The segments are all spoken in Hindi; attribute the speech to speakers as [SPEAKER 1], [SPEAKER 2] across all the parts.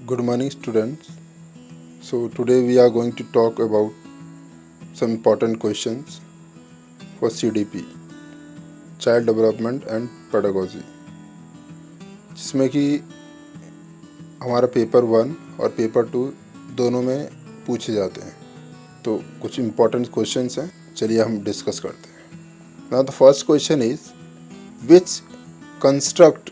[SPEAKER 1] Good morning, students. So, today we are going to talk about some important questions for CDP, Child Development and Pedagogy, जिसमें कि हमारा पेपर 1 और पेपर 2 दोनों में पूछे जाते हैं. तो कुछ important questions हैं, चलिए हम डिस्कस करते हैं. Now the first question is, which construct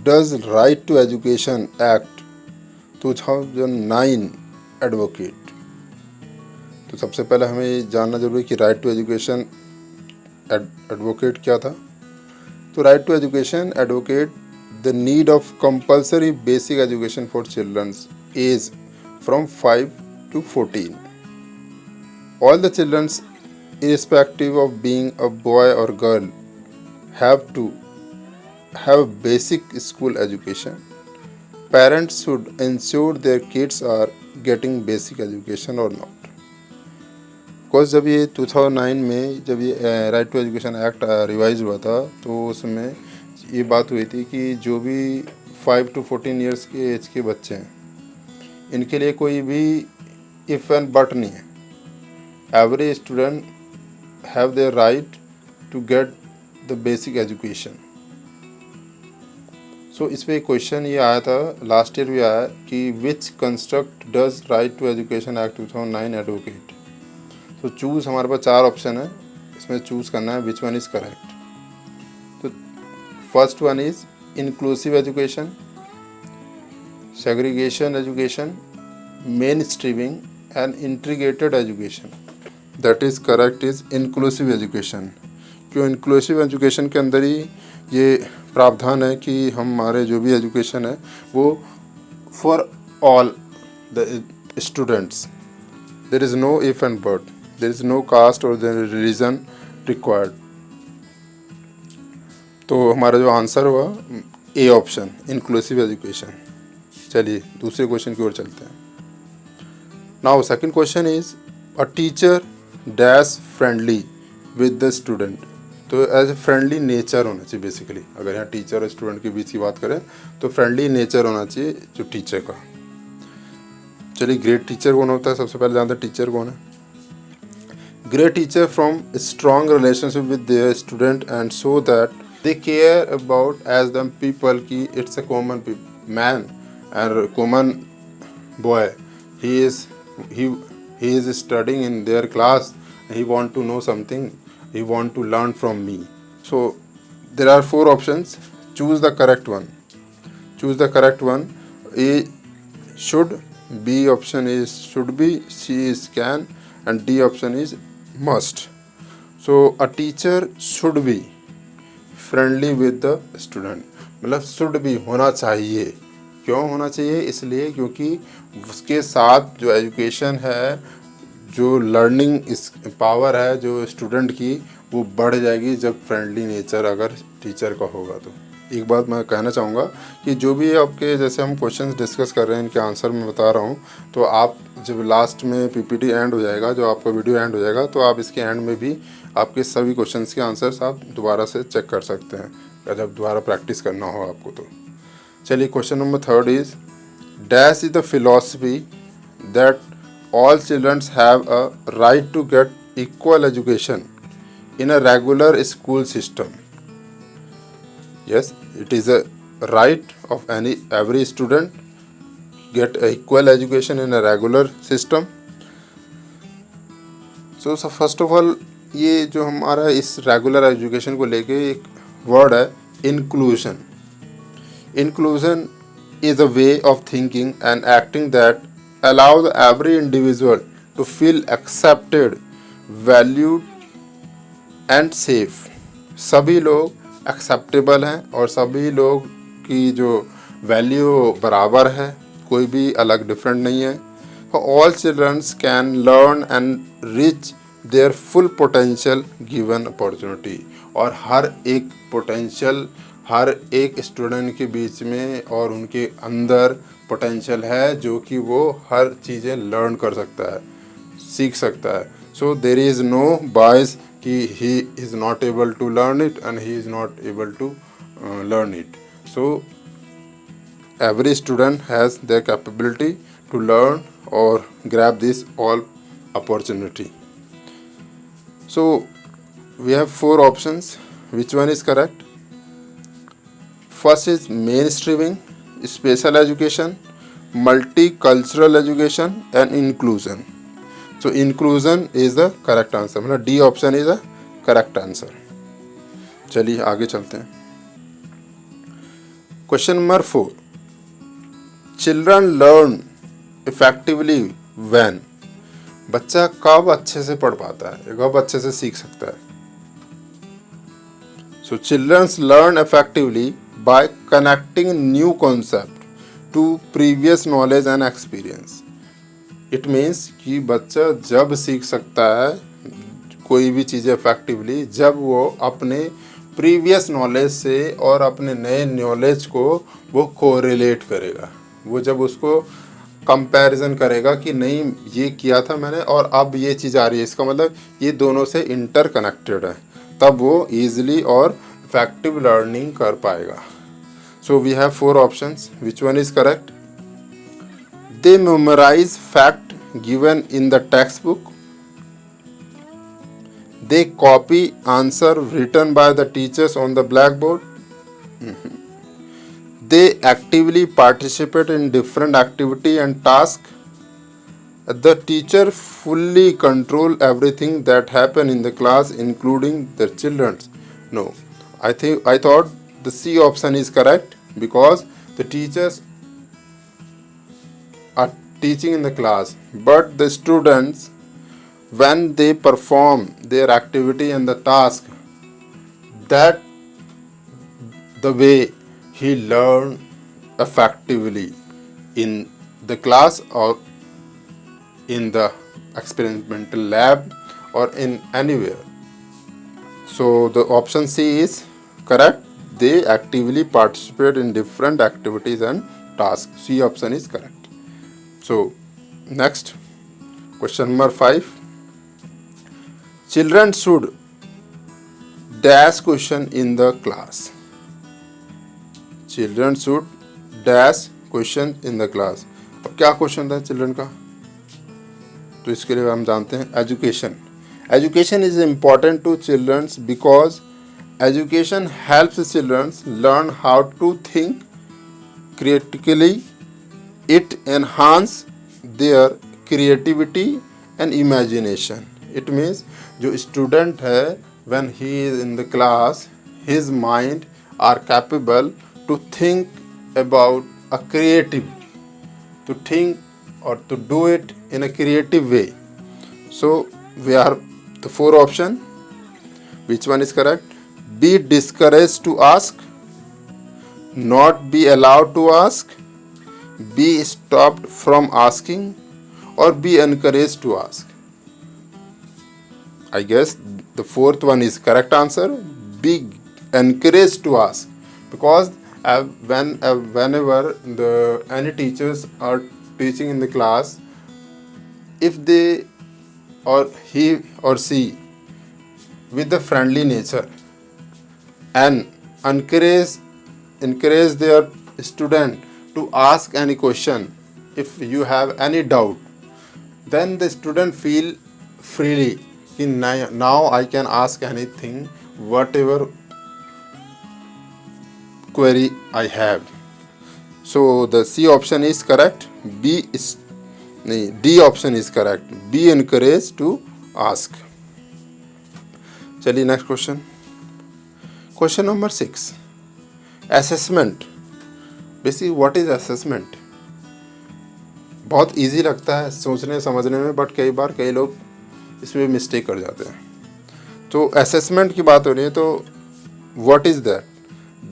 [SPEAKER 1] does Right to Education Act 2009 advocate? तो सबसे पहले हमें ये जानना जरूरी है कि राइट टू एजुकेशन एडवोकेट क्या था. तो right to education advocate the need of compulsory basic education for childrens age from 5 to 14. All the children, irrespective of being a boy or girl, have to have basic school education. Parents should ensure their kids are getting basic education or not. Because जब ये 2009 में जब ये right to education act revise हुआ था तो उसमें ये बात हुई थी कि जो भी 5 to 14 ईयर्स के एज के बच्चे हैं इनके लिए कोई भी इफ़ एंड बट नहीं है. Every student have their right to get the basic education. So इस पे क्वेश्चन ये आया था, लास्ट ईयर भी आया कि which construct does right to education act 2009 advocate. तो चूज़ हमारे पास 4 ऑप्शन है, इसमें चूज़ करना है विच वन इज़ करेक्ट. तो first one is inclusive education, segregation education, mainstreaming and integrated education. That is correct is inclusive education. क्यों इंक्लूसिव एजुकेशन के अंदर ही ये प्रावधान है कि हमारे जो भी एजुकेशन है वो for all the students. There is no if and but, there is no caste और देयर रिलीजन रिक्वायर्ड. तो हमारा जो आंसर हुआ ए ऑप्शन, इंक्लूसिव एजुकेशन. चलिए दूसरे क्वेश्चन की ओर चलते हैं. Now second question is a teacher dash friendly with the student. तो एज ए फ्रेंडली नेचर होना चाहिए बेसिकली. अगर यहाँ टीचर और स्टूडेंट के बीच की बात करें तो फ्रेंडली नेचर होना चाहिए जो टीचर का. चलिए ग्रेट टीचर कौन होता है, सबसे पहले जानते हैं टीचर कौन है. Great teacher from strong relationship with their student and so that they care about as the people की it's a common man and common boy. he is studying in their class, he want to know something, he want to learn from me. So there are 4 options, choose the correct one. A should, B option is should be, C is can, and D option is must. So a teacher should be friendly with the student. मतलब should be होना चाहिए. क्यों होना चाहिए? इसलिए क्योंकि उसके साथ जो एजुकेशन है, जो लर्निंग पावर है जो स्टूडेंट की, वो बढ़ जाएगी जब फ्रेंडली नेचर अगर टीचर का होगा. तो एक बात मैं कहना चाहूँगा कि जो भी आपके जैसे हम क्वेश्चंस डिस्कस कर रहे हैं इनके आंसर मैं बता रहा हूँ, तो आप जब लास्ट में पीपीटी एंड हो जाएगा, जो आपका वीडियो एंड हो जाएगा, तो आप इसके एंड में भी आपके सभी क्वेश्चंस के आंसर्स आप दोबारा से चेक कर सकते हैं जब दोबारा प्रैक्टिस करना हो आपको. तो चलिए question number 3 is dash is the philosophy that all children have a right to get equal education in a regular school system. Yes, it is a right of every student get a equal education in a regular system. So first of all, ये जो हमारा इस रेगुलर एजुकेशन को लेके एक वर्ड है inclusion. Inclusion is a way of thinking and acting that allows every individual to feel accepted, valued and safe. सभी लोग एक्सेप्टेबल हैं और सभी लोग की जो वैल्यू बराबर है, कोई भी अलग डिफरेंट नहीं है. All children can learn and reach their full potential given opportunity. और हर एक पोटेंशियल हर एक स्टूडेंट के बीच में और उनके अंदर पोटेंशियल है जो कि वो हर चीज़ें लर्न कर सकता है, सीख सकता है. So there is no bias कि he is not able to learn it and he is not able to learn it. So every student has their capability to learn or grab this all opportunity. So we have four options. Which one is correct? First is mainstreaming, special education, multicultural education and inclusion. So inclusion is the correct answer, मतलब D option is the correct answer. चलिए आगे चलते हैं. Question number 4. Children learn effectively when. बच्चा कब अच्छे से पढ़ पाता है, कब अच्छे से सीख सकता है. So children learn effectively by connecting new concept to previous knowledge and experience. It means कि बच्चा जब सीख सकता है कोई भी चीज़ इफेक्टिवली जब वो अपने प्रीवियस नॉलेज से और अपने नए नॉलेज को वो कोरिलेट करेगा. वो जब उसको कंपैरिजन करेगा कि नहीं ये किया था मैंने और अब ये चीज़ आ रही है, इसका मतलब ये दोनों से इंटर कनेक्टेड है, तब वो ईजिली और इफेक्टिव लर्निंग कर पाएगा. So we have four options. Which one is correct? They memorise fact given in the textbook. They copy answer written by the teachers on the blackboard. They actively participate in different activity and task. The teacher fully control everything that happen in the class, including the children. No, I thought the C option is correct because the teachers are teaching in the class, but the students, when they perform their activity and the task, that the way he learn effectively in the class or in the experimental lab or in anywhere. So the option C is correct. They actively participate in different activities and tasks. C option is correct. So next, question number 5. Children should dash question in the class. Children should dash question in the class. अब क्या क्वेश्चन था चिल्ड्रन का, तो इसके लिए हम जानते हैं education. Education is important to childrens because education helps childrens learn how to think creatively. It enhance their creativity and imagination. It means जो स्टूडेंट है when he is in the class, his mind are capable to think about a creative, to think or to do it in a creative way. So we are the four option. Which one is correct? Be discouraged to ask, not be allowed to ask, be stopped from asking, or be encouraged to ask. I guess the fourth one is correct answer. Be encouraged to ask, because whenever any teachers are teaching in the class, if they or he or she with the friendly nature and encourage their student to ask any question, if you have any doubt, then the student feel freely. Now I can ask anything, whatever query I have. So the C option is correct. D option is correct. Be encouraged to ask. चलिए next question. Question number 6. Assessment. Basic what is assessment? बहुत इजी लगता है सोचने समझने में, बट कई बार कई लोग इसमें मिस्टेक कर जाते हैं. तो असेसमेंट की बात हो रही है, तो what is that?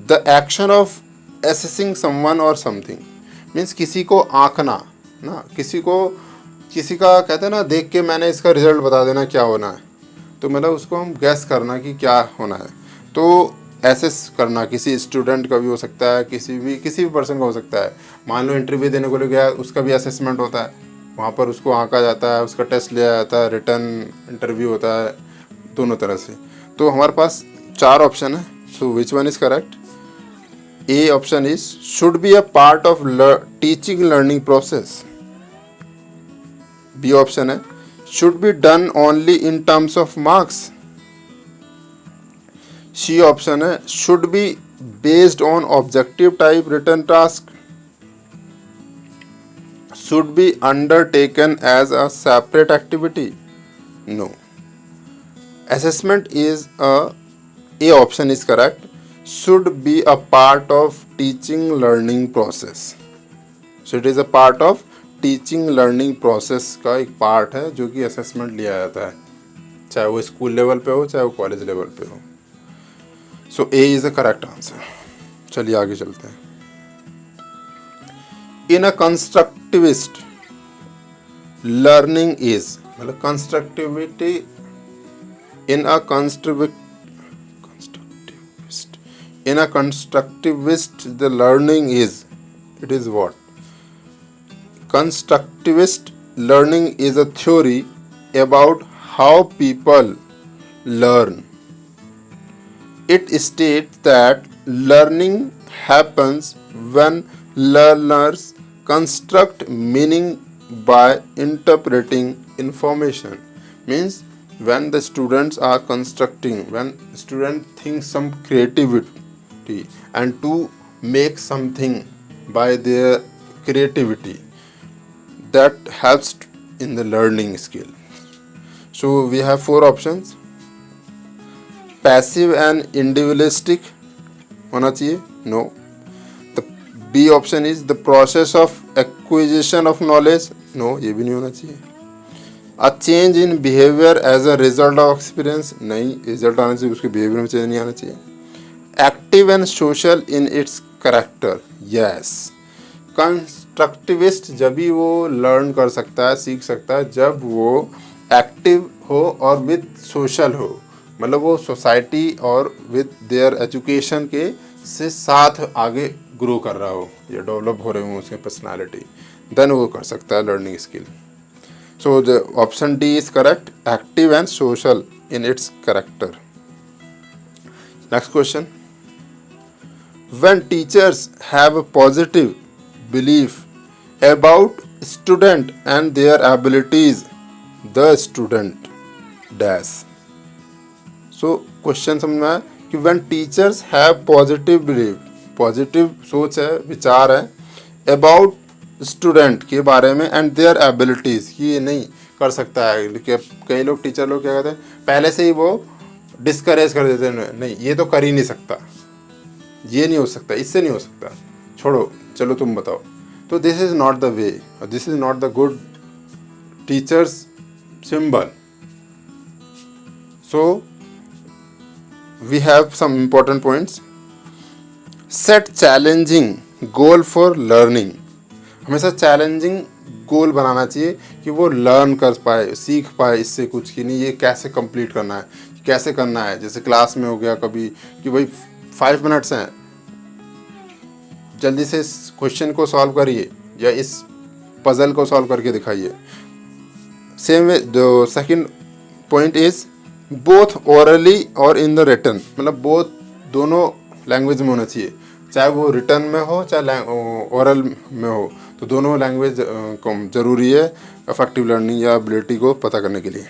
[SPEAKER 1] The action of assessing someone और समथिंग. मीन्स किसी को आंकना ना, किसी का कहते हैं ना, देख के मैंने इसका रिजल्ट बता देना क्या होना है, तो मतलब उसको हम गैस करना कि क्या होना है. तो एसेस करना किसी स्टूडेंट का भी हो सकता है, किसी भी पर्सन का हो सकता है. मान लो इंटरव्यू देने को ले गया, उसका भी असेसमेंट होता है, वहाँ पर उसको आंका जाता है, उसका टेस्ट लिया जाता है, रिटर्न इंटरव्यू होता है, दोनों तरह से. तो हमारे पास 4 ऑप्शन है. So which one is correct? A option is should be a part of teaching learning process. B option है should be done only in terms of marks. C option है should be based on objective type written task. Should be undertaken as a separate activity. No. Assessment is A option is correct. Should be a part of teaching learning process. So it is a part of teaching learning process का एक पार्ट है जो कि असेसमेंट लिया जाता है, चाहे वो स्कूल लेवल पे हो चाहे वो कॉलेज लेवल पे हो. सो ए इज द करेक्ट आंसर. चलिए आगे चलते हैं. इन अ कंस्ट्रक्टिविस्ट लर्निंग इज, मतलब constructivity in a constructivist the learning is, it is what? Constructivist learning is a theory about how people learn. It states that learning happens when learners construct meaning by interpreting information. Means when the students are constructing, when student thinks some creativity and to make something by their creativity, that helps in the learning skill. So we have four options. Passive and individualistic होना चाहिए. No. The B option is the process of acquisition of knowledge. No, ये भी नहीं होना चाहिए. A change in behavior as a result of experience. नहीं, रिजल्ट आना चाहिए, उसके बिहेवियर में चेंज नहीं आना चाहिए. Active and social in its character. Yes. Constructivist जब भी वो लर्न कर सकता है, सीख सकता है, जब वो एक्टिव हो और विद सोशल हो, मतलब वो सोसाइटी और विद देयर एजुकेशन के से साथ आगे ग्रो कर रहा हो या डेवलप हो रहे हो उसके पर्सनालिटी, देन वो कर सकता है learning skill. So the option D is correct. Active and social in its character. Next question. When teachers have a positive belief about student and their abilities, the student dash. So question समझ में आया कि when teachers have positive belief, positive सोच है, विचार है, about स्टूडेंट के बारे में एंड देयर एबिलिटीज़, ये नहीं कर सकता है. कई लोग टीचर लोग क्या कहते हैं, पहले से ही वो डिस्करेज कर देते हैं, नहीं ये तो कर ही नहीं सकता, ये नहीं हो सकता, इससे नहीं हो सकता, छोड़ो, चलो तुम बताओ. तो this is not the way, this is not the good teachers symbol. So we have some important points. Set challenging goal for learning. हमेशा चैलेंजिंग गोल बनाना चाहिए कि वो लर्न कर पाए, सीख पाए इससे कुछ, कि नहीं ये कैसे कंप्लीट करना है, कैसे करना है. जैसे क्लास में हो गया कभी कि भाई 5 मिनट्स हैं, जल्दी से इस क्वेश्चन को सॉल्व करिए या इस पजल को सॉल्व करके दिखाइए. Same way the second point is both orally और इन द रिटन, मतलब बोथ दोनों लैंग्वेज में होना चाहिए, चाहे वो रिटर्न में हो चाहे ओरल में हो, तो दोनों लैंग्वेज ज़रूरी है इफेक्टिव लर्निंग या एबिलिटी को पता करने के लिए.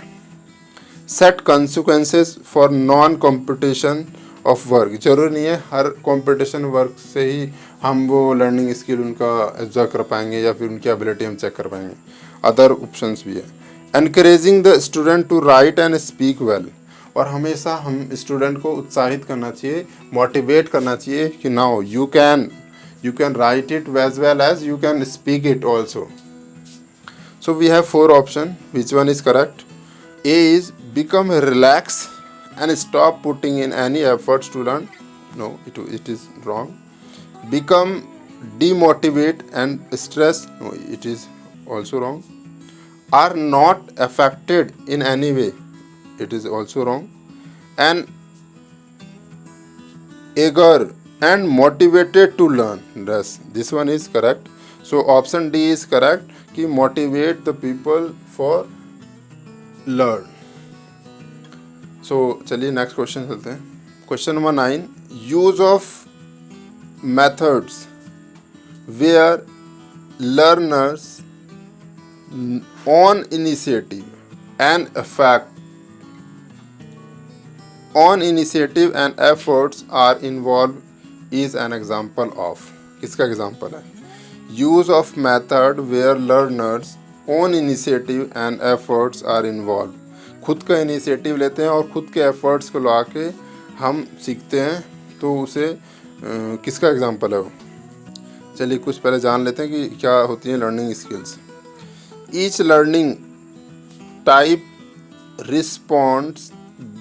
[SPEAKER 1] Set consequences for non competition of work. जरूरी नहीं है हर कंपटीशन वर्क से ही हम वो लर्निंग स्किल उनका एब्जॉर्व कर पाएंगे या फिर उनकी एबिलिटी हम चेक कर पाएंगे, अदर ऑप्शंस भी है. Encouraging the student to write and speak well. और हमेशा हम स्टूडेंट को उत्साहित करना चाहिए, मोटिवेट करना चाहिए कि now you can write it as well as you can speak it also. So we have 4 option. Which one is correct? A is become relax and stop putting in any efforts to learn. No, it is wrong. Become demotivate and stress. No, it is also wrong. Are not affected in any way. It is also wrong. And eager and motivated to learn. Yes, this one is correct. So option D is correct कि motivate the people for learn. So चलिए next question चलते हैं. Question number 9. Use of methods where learners on initiative and efforts are involved is an example of. किसका एग्जाम्पल है? Use of method where learners own initiative and efforts are involve. खुद का इनिशिएटिव लेते हैं और खुद के एफर्ट्स को ला के हम सीखते हैं, तो उसे किसका एग्जाम्पल है वो? चलिए कुछ पहले जान लेते हैं कि क्या होती हैं learning skills. Each learning type responds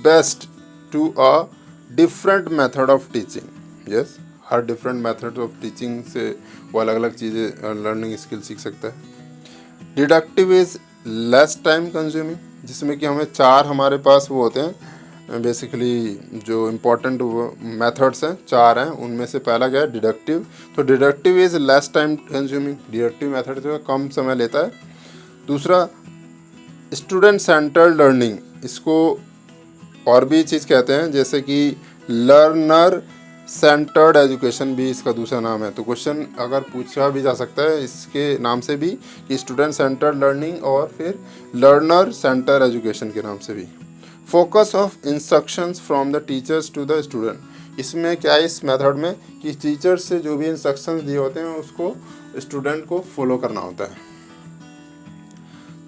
[SPEAKER 1] best to a different method of teaching. Yes, हर डिफरेंट मेथड ऑफ टीचिंग से वो अलग अलग चीज़ें लर्निंग स्किल सीख सकता है। Deductive is less time consuming, जिसमें कि हमें 4 हमारे पास वो होते हैं बेसिकली जो इम्पोर्टेंट मेथड्स हैं 4 हैं, उनमें से पहला क्या है? डिडक्टिव। तो deductive is less time consuming, deductive method जो है कम समय लेता है। दूसरा स्टूडेंट सेंटर्ड लर्निंग, इसको और भी चीज़ कहते हैं जैसे कि लर्नर सेंटर्ड एजुकेशन भी इसका दूसरा नाम है। तो क्वेश्चन अगर पूछा भी जा सकता है इसके नाम से भी कि स्टूडेंट सेंटर्ड लर्निंग और फिर लर्नर सेंटर एजुकेशन के नाम से भी। Focus of instructions from the teachers to the student, इसमें क्या है इस मेथड में कि टीचर्स से जो भी इंस्ट्रक्शंस दिए होते हैं उसको स्टूडेंट को फॉलो करना होता है।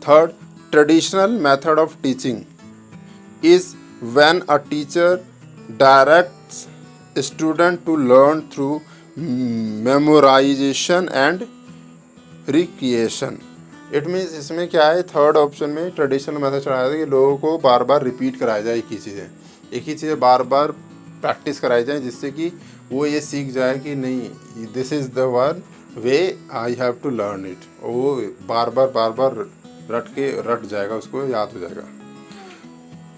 [SPEAKER 1] Third, traditional method of teaching is when a teacher directs student to learn through memorization and recreation। It means इसमें क्या है, थर्ड ऑप्शन में ट्रेडिशनल मेथड चढ़ाया था कि लोगों को बार बार रिपीट कराया जाए एक ही चीज़ें बार बार प्रैक्टिस कराई जाए, जिससे कि वो ये सीख जाए कि नहीं this is the one way I have to learn it. वो बार बार रट जाएगा, उसको याद हो जाएगा।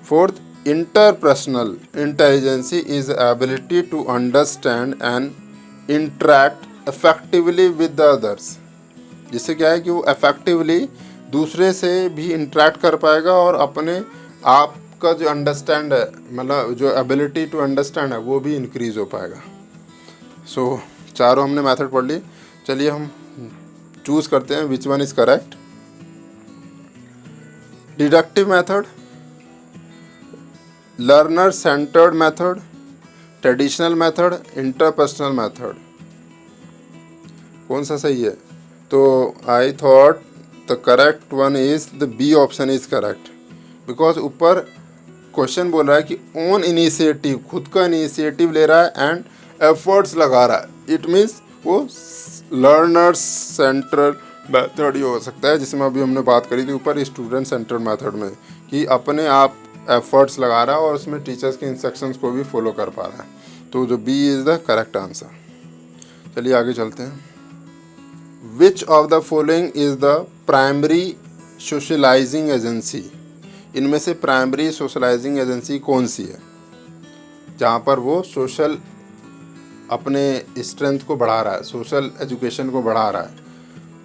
[SPEAKER 1] Fourth, interpersonal intelligence is the ability to understand and interact effectively with the others, जिससे क्या है कि वो effectively दूसरे से भी interact कर पाएगा और अपने आप का जो अंडरस्टैंड है, मतलब जो ability to understand है, वो भी इंक्रीज हो पाएगा। सो चारों हमने मेथड पढ़ ली। चलिए हम चूज़ करते हैं which one is correct. Deductive method, learner centred method, traditional method, interpersonal method, कौन सा सही है? तो I thought the correct one is the B option is correct, because ऊपर क्वेश्चन बोल रहा है कि ओन इनिशिएटिव, खुद का इनिशिएटिव ले रहा है एंड एफर्ट्स लगा रहा है। इट मीन्स वो लर्नर सेंटर्ड मेथड ही हो सकता है, जिसमें अभी हमने बात करी थी ऊपर स्टूडेंट सेंटर्ड मेथड में, कि अपने आप एफर्ट्स लगा रहा है और उसमें टीचर्स के इंस्ट्रक्शंस को भी फॉलो कर पा रहा है। तो जो B is the correct answer. चलिए आगे चलते हैं। Which of the following is the primary socialising agency, इनमें से प्राइमरी सोशलाइजिंग एजेंसी कौन सी है जहाँ पर वो सोशल अपने स्ट्रेंथ को बढ़ा रहा है, सोशल एजुकेशन को बढ़ा रहा है?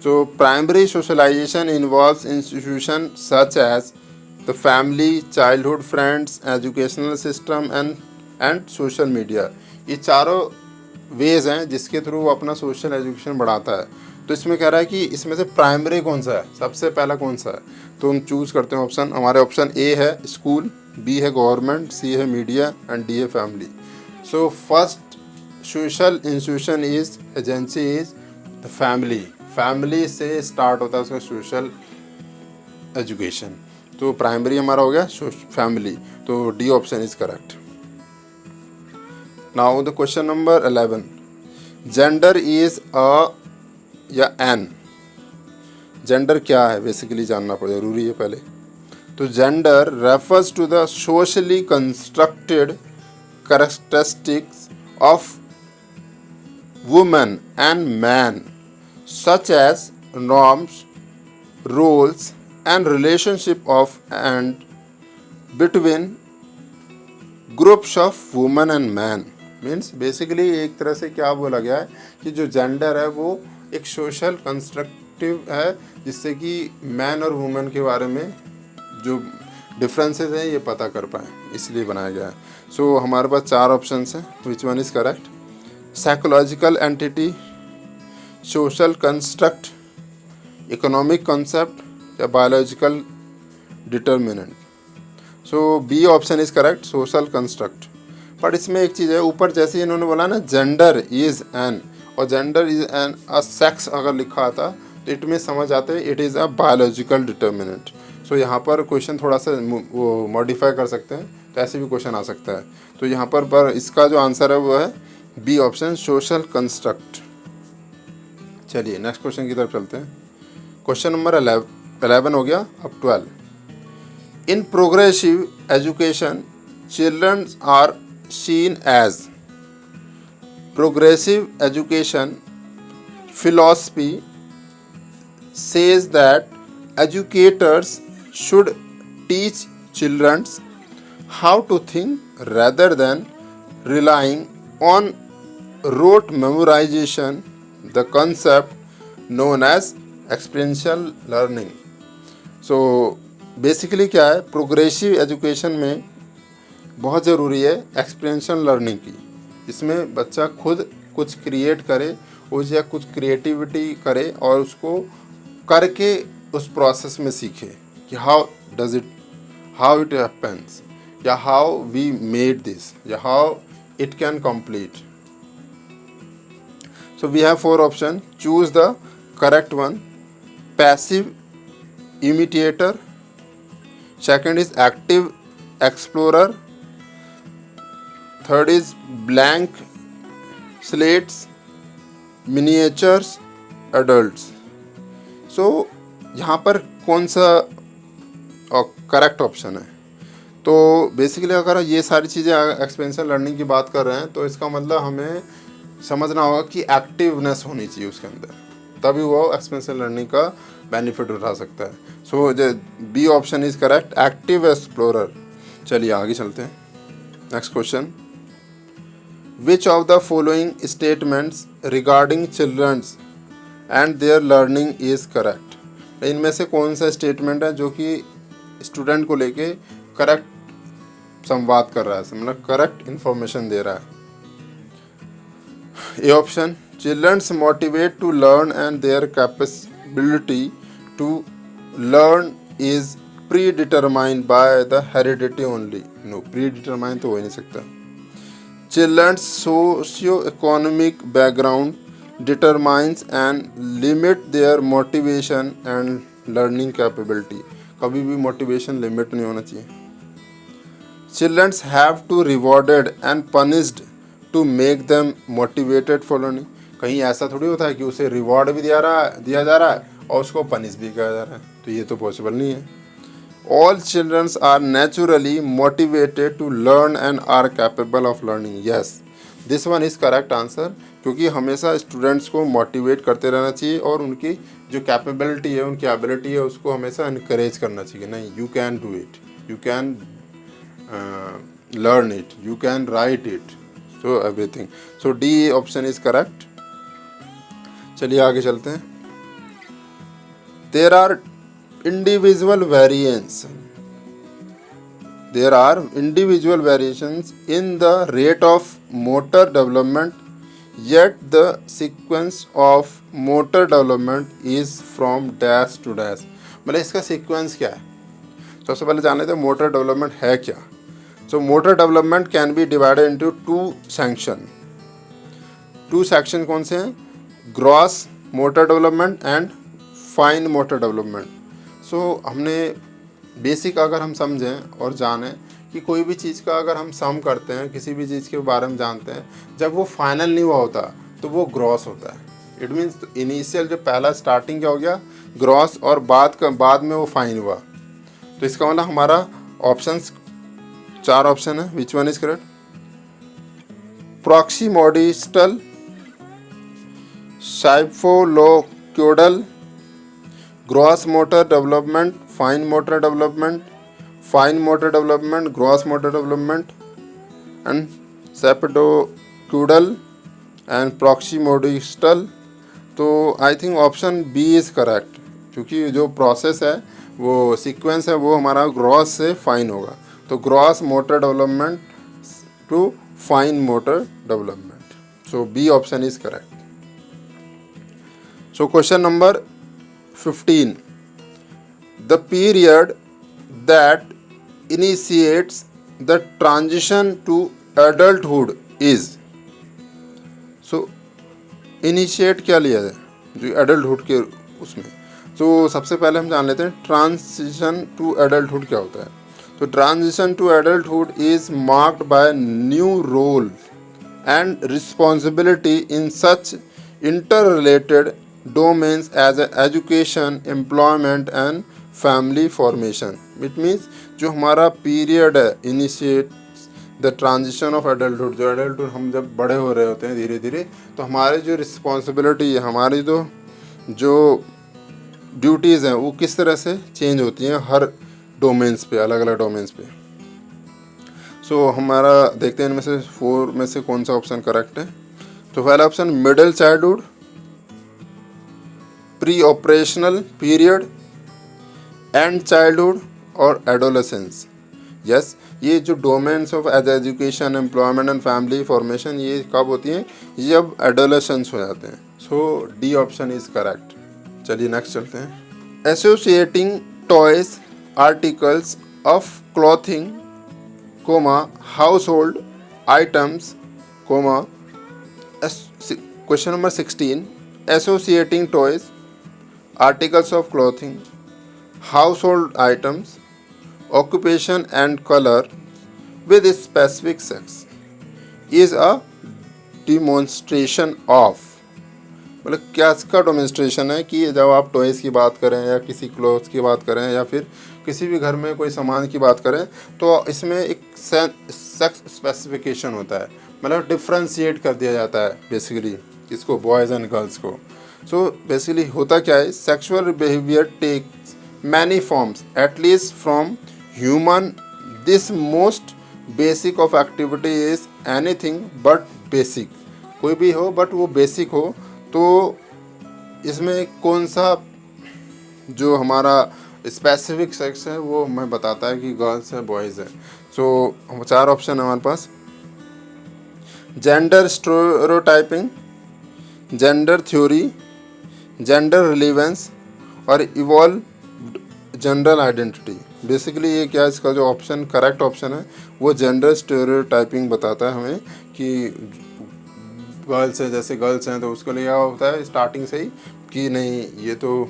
[SPEAKER 1] तो primary socialisation involves institution such as the family, childhood friends, educational system and social media। ये चारों वेज हैं जिसके थ्रू वो अपना सोशल एजुकेशन बढ़ाता है। तो इसमें कह रहा है कि इसमें से प्राइमरी कौन सा है, सबसे पहला कौन सा है? तो हम चूज़ करते हैं ऑप्शन, हमारे ऑप्शन ए है स्कूल, बी है गवर्नमेंट, सी है मीडिया एंड डी है family. So first social institution is agency is the family. Family से स्टार्ट होता है उसका सोशल एजुकेशन। तो प्राइमरी हमारा हो गया फैमिली, तो D option is correct. Now the question number 11, gender is a या एन। जेंडर क्या है बेसिकली जानना पड़ जरूरी है पहले। तो gender refers to the socially constructed characteristics of women and man such as norms, roles and relationship of and between groups of women and men। Means basically एक तरह से क्या बोला गया है कि जो जेंडर है वो एक सोशल कंस्ट्रक्टिव है, जिससे कि मैन और वुमेन के बारे में जो डिफरेंसेस हैं ये पता कर पाए, इसलिए बनाया गया है। सो हमारे पास 4 ऑप्शंस हैं, which one is correct? Psychological entity, social construct, economic concept या biological determinant. So B option is correct, social construct. But इसमें एक चीज़ है, ऊपर जैसे इन्होंने बोला ना जेंडर इज़ एन, और gender is an a sex अगर लिखा था तो इट में समझ आता है it is a biological determinant. So यहाँ पर क्वेश्चन थोड़ा सा वो मॉडिफाई कर सकते हैं, तो ऐसे भी क्वेश्चन आ सकता है। तो यहाँ पर इसका जो आंसर है वो है बी ऑप्शन, सोशल कंस्ट्रक्ट। चलिए नेक्स्ट क्वेश्चन की तरफ चलते हैं। क्वेश्चन नंबर 11 हो गया, अब 12। In progressive education children are seen as progressive education philosophy says that educators should teach children how to think rather than relying on rote memorization, the concept known as experiential learning. So basically क्या है, प्रोग्रेसिव एजुकेशन में बहुत ज़रूरी है एक्सपीरियंशियल लर्निंग की। इसमें बच्चा खुद कुछ क्रिएट करे, उस या कुछ क्रिएटिविटी करे और उसको करके उस प्रोसेस में सीखे कि हाउ इट हैपेंस, या हाउ वी मेड दिस, या how it can complete. So we have 4 option, choose the correct one. Passive imitator, second is active explorer, third is blank slates, miniatures, adults. So यहाँ पर कौन सा करेक्ट ऑप्शन है? तो बेसिकली अगर ये सारी चीज़ें एक्सपेरिएंशियल लर्निंग की बात कर रहे हैं तो इसका मतलब हमें समझना होगा कि एक्टिवनेस होनी चाहिए उसके अंदर, तभी वो एक्सपेरिएंशियल लर्निंग का बेनिफिट उठा सकता है। So B option is correct, active explorer. चलिए आगे चलते हैं। Next question, Which of the following statements regarding children and their learning is correct? इनमें से कौन सा स्टेटमेंट है जो कि स्टूडेंट को लेके करेक्ट संवाद कर रहा है, मतलब करेक्ट इंफॉर्मेशन दे रहा है? A option, childrens motivate to learn and their capability to learn is predetermined by the heredity only. No, predetermined तो हो ही नहीं सकता। Children's socio-economic background determines and limit their motivation and learning capability. कभी भी motivation limit नहीं होना चाहिए। Children have to rewarded and punished to make them motivated for learning. कहीं ऐसा थोड़ी होता है कि उसे रिवॉर्ड भी दिया जा रहा है और उसको पनिश भी किया जा रहा है, तो ये तो पॉसिबल नहीं है। All children are naturally motivated to learn and are capable of learning. Yes, this one is correct answer, क्योंकि हमेशा स्टूडेंट्स को मोटिवेट करते रहना चाहिए और उनकी जो कैपेबिलिटी है, उनकी एबिलिटी है, उसको हमेशा इनकरेज करना चाहिए। नहीं, you can do it, you can learn it, you can write it, so everything. So D option is correct. चलिए आगे चलते हैं। There are individual variations in the rate of motor development, yet the sequence of motor development is from dash to dash। मतलब इसका सीक्वेंस क्या है? सबसे पहले जान लेते हैं मोटर डेवलपमेंट है क्या। So motor development can be divided into two section. कौन से हैं? Gross motor development and fine motor development. So हमने बेसिक अगर हम समझें और जानें कि कोई भी चीज़ का अगर हम सम करते हैं, किसी भी चीज़ के बारे में जानते हैं, जब वो फाइनल नहीं हुआ होता तो वो ग्रॉस होता है। इट मीन्स इनिशियल जो पहला स्टार्टिंग क्या हो गया, ग्रॉस, और बाद में वो फाइन हुआ। तो इसका मतलब हमारा ऑप्शंस 4 ऑप्शन है। Which one is correct? Proximodistal, cephalocaudal, gross motor development, fine motor development, fine motor development, gross motor development, and cephalocaudal and proximodistal. तो I think option B is correct, क्योंकि जो प्रोसेस है, वो सीक्वेंस है, वो हमारा ग्रॉस से फाइन होगा। तो gross motor development to fine motor development. So B option is correct. So question number 15. The period that initiates the transition to adulthood is. So initiate क्या लिया है जो एडल्टहुड के उसमें। तो सबसे पहले हम जान लेते हैं ट्रांजिशन टू एडल्टहुड क्या होता है। तो transition to adulthood is marked by new role and responsibility in such interrelated domains as education, employment and family formation. It means जो हमारा पीरियड है initiate the transition of adulthood, जो एडल्टहुड हम जब बड़े हो रहे होते हैं धीरे धीरे, तो हमारी जो रिस्पॉन्सिबिलिटी है, हमारी जो ड्यूटीज़ हैं वो किस तरह से चेंज होती हैं हर डोमेन्स पे, अलग अलग डोमेन्स पे। सो हमारा देखते हैं इनमें से 4 में से कौन सा ऑप्शन करेक्ट है। तो पहला option middle childhood, preoperational period, end childhood और एडोलेसेंस। यस, ये जो domains of education, employment and family formation ये कब होती हैं, जब एडोलेसेंस हो जाते हैं। So D option is correct. चलिए नेक्स्ट चलते हैं। Associating toys, articles of clothing, comma household items, comma. Question number 16। Associating toys, articles of clothing, household items, occupation and color with a specific sex is a demonstration of। मतलब क्या इसका डेमोन्स्ट्रेशन है कि जब आप टॉयज़ की बात करें या किसी क्लोथ्स की बात करें या फिर किसी भी घर में कोई सामान की बात करें, तो इसमें एक सेक्स स्पेसिफिकेशन होता है, मतलब डिफ्रेंशिएट कर दिया जाता है बेसिकली इसको, बॉयज़ एंड गर्ल्स को। सो बेसिकली होता क्या है, sexual behaviour takes many forms at least from human. This most basic of activity is anything but basic। कोई भी हो बट वो बेसिक हो। तो इसमें कौन सा जो हमारा स्पेसिफिक सेक्स है वो हमें बताता है कि गर्ल्स है बॉयज़ है। सो 4 ऑप्शन है हमारे पास। Gender stereotyping, gender theory, gender relevance और इवॉल्व जनरल आइडेंटिटी। बेसिकली ये क्या है, इसका जो ऑप्शन करेक्ट ऑप्शन है वो जेंडर स्टेरियोटाइपिंग बताता है हमें कि गर्ल्स है, जैसे गर्ल्स हैं तो उसके लिए क्या होता है स्टार्टिंग से ही कि नहीं ये तो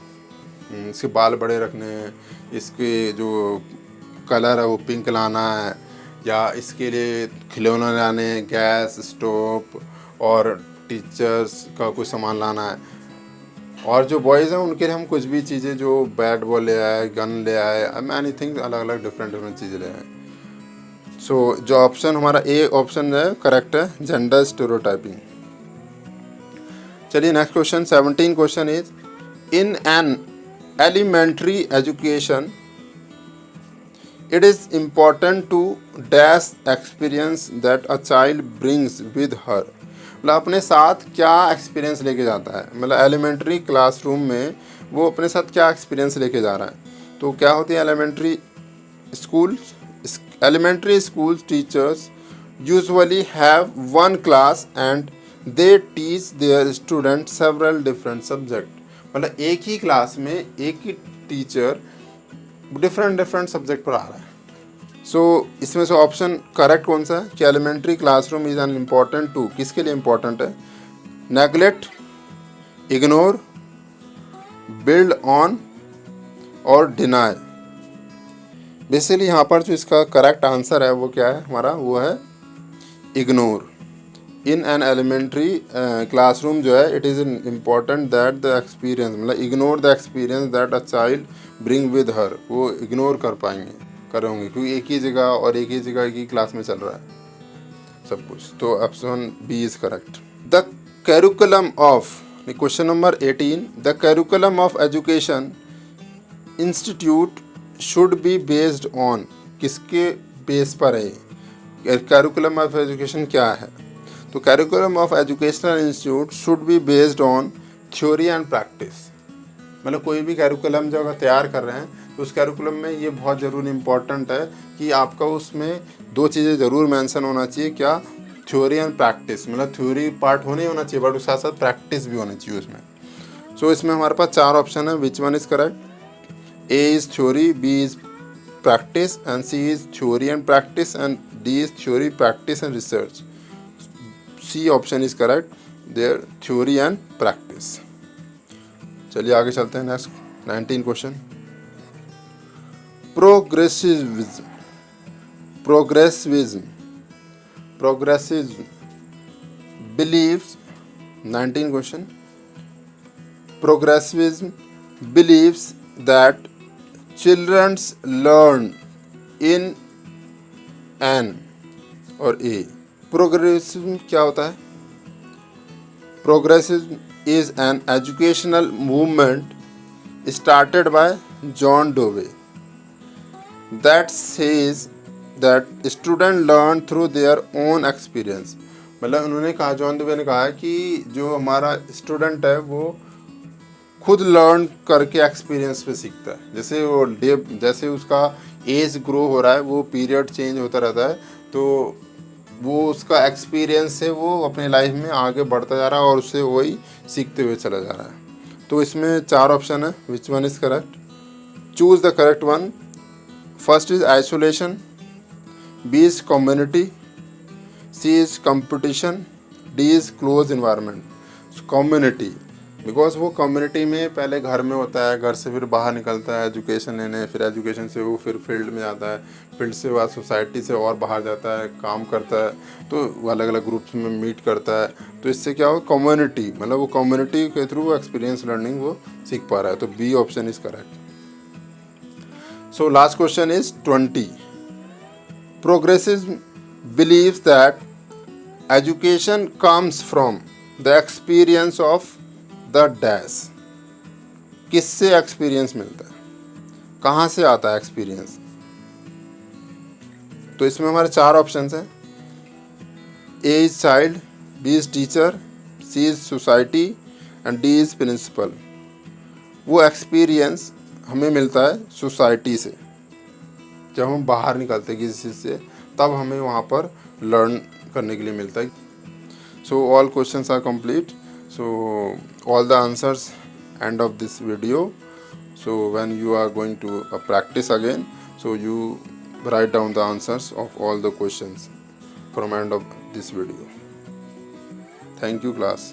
[SPEAKER 1] इसके बाल बड़े रखने हैं, इसके जो कलर है वो पिंक लाना है, या इसके लिए खिलौना लाने हैं, गैस स्टोव और टीचर्स का कुछ सामान लाना है। और जो बॉयज़ हैं उनके लिए हम कुछ भी चीज़ें, जो बैट बॉल ले आए, गन ले आए, एनी थिंग, अलग अलग डिफरेंट चीज़ें ले आए। सो जो ऑप्शन हमारा ए ऑप्शन है करेक्ट है, जेंडर स्टेरियोटाइपिंग। चलिए next question 17 question is in an elementary education it is important to dash experience that a child brings with her. मतलब अपने साथ क्या एक्सपीरियंस लेके जाता है, मतलब एलिमेंट्री क्लासरूम में वो अपने साथ क्या एक्सपीरियंस लेके जा रहा है। तो क्या होती है elementary schools teachers usually have one class and they teach their student several different subject. मतलब एक ही क्लास में एक ही टीचर डिफरेंट सब्जेक्ट पढ़ा रहा है। सो इसमें से ऑप्शन करेक्ट कौन सा है कि elementary classroom is an important to, किसके लिए इम्पॉर्टेंट है, नेगलेक्ट, इग्नोर, बिल्ड ऑन और डिनाई। बेसिकली यहाँ पर जो इसका करेक्ट आंसर है वो क्या है हमारा, वो है ignore. In an elementary classroom जो है it is important that the experience, मतलब ignore the experience that a child bring with her, वो इग्नोर करेंगे क्योंकि एक ही जगह की क्लास में चल रहा है सब कुछ। तो option B is correct. The curriculum of, question number 18, the curriculum of education institute should be based on, किसके बेस पर है करिकुलम ऑफ एजुकेशन क्या है। तो curriculum of educational institute should be based on theory and practice. मतलब कोई भी करिकुलम जो अगर तैयार कर रहे हैं तो उस करिकुलम में ये बहुत ज़रूर इम्पॉर्टेंट है कि आपका उसमें 2 चीज़ें ज़रूर मेंशन होना चाहिए, क्या, थ्योरी एंड प्रैक्टिस, मतलब थ्योरी पार्ट होने ही होना चाहिए बट उसके साथ साथ प्रैक्टिस भी होनी चाहिए उसमें। सो इसमें हमारे पास 4 ऑप्शन है, which one is correct? A is theory, B is practice, and C is theory and practice, and D is theory, practice and research. C option is correct there, theory and practice. चलिए आगे चलते हैं। Next 19 question, progressivism, progressivism, progressivism believes, 19 question, progressivism believes that childrens learn in an और ए। प्रोग्रेसिव क्या होता है? Progressive is an educational movement started by John Dewey that says that student learn through their own experience. मतलब उन्होंने कहा, जॉन डोवे ने कहा कि जो हमारा स्टूडेंट है वो खुद लर्न करके एक्सपीरियंस पे सीखता है। जैसे वो जैसे उसका एज ग्रो हो रहा है, वो पीरियड चेंज होता रहता है, तो वो उसका एक्सपीरियंस से वो अपने लाइफ में आगे बढ़ता जा रहा है और उससे वही सीखते हुए चला जा रहा है। तो इसमें 4 ऑप्शन है, which one is correct? Choose the correct one. First is isolation, B is community, C is competition, D is close environment. Community, because वो कम्युनिटी में पहले घर में होता है, घर से फिर बाहर निकलता है एजुकेशन लेने, फिर एजुकेशन से वो फिर फील्ड में जाता है, फील्ड से बाद सोसाइटी से और बाहर जाता है, काम करता है, तो अलग अलग ग्रुप्स में मीट करता है। तो इससे क्या हो, कम्युनिटी, मतलब वो कम्युनिटी के थ्रू वो एक्सपीरियंस लर्निंग वो सीख पा रहा है। तो B option is correct. So last question is 20, progressive believes that education comes from the experience of the dash. किससे एक्सपीरियंस मिलता है, कहाँ से आता है एक्सपीरियंस? तो इसमें हमारे 4 ऑप्शंस हैं, A is child, B is teacher, C is society and D is principal. वो एक्सपीरियंस हमें मिलता है सोसाइटी से, जब हम बाहर निकलते हैं किसी चीज़ से तब हमें वहाँ पर लर्न करने के लिए मिलता है। So all questions are complete. So all the answers end of this video. So when you are going to practice again, so you write down the answers of all the questions from end of this video. Thank you class.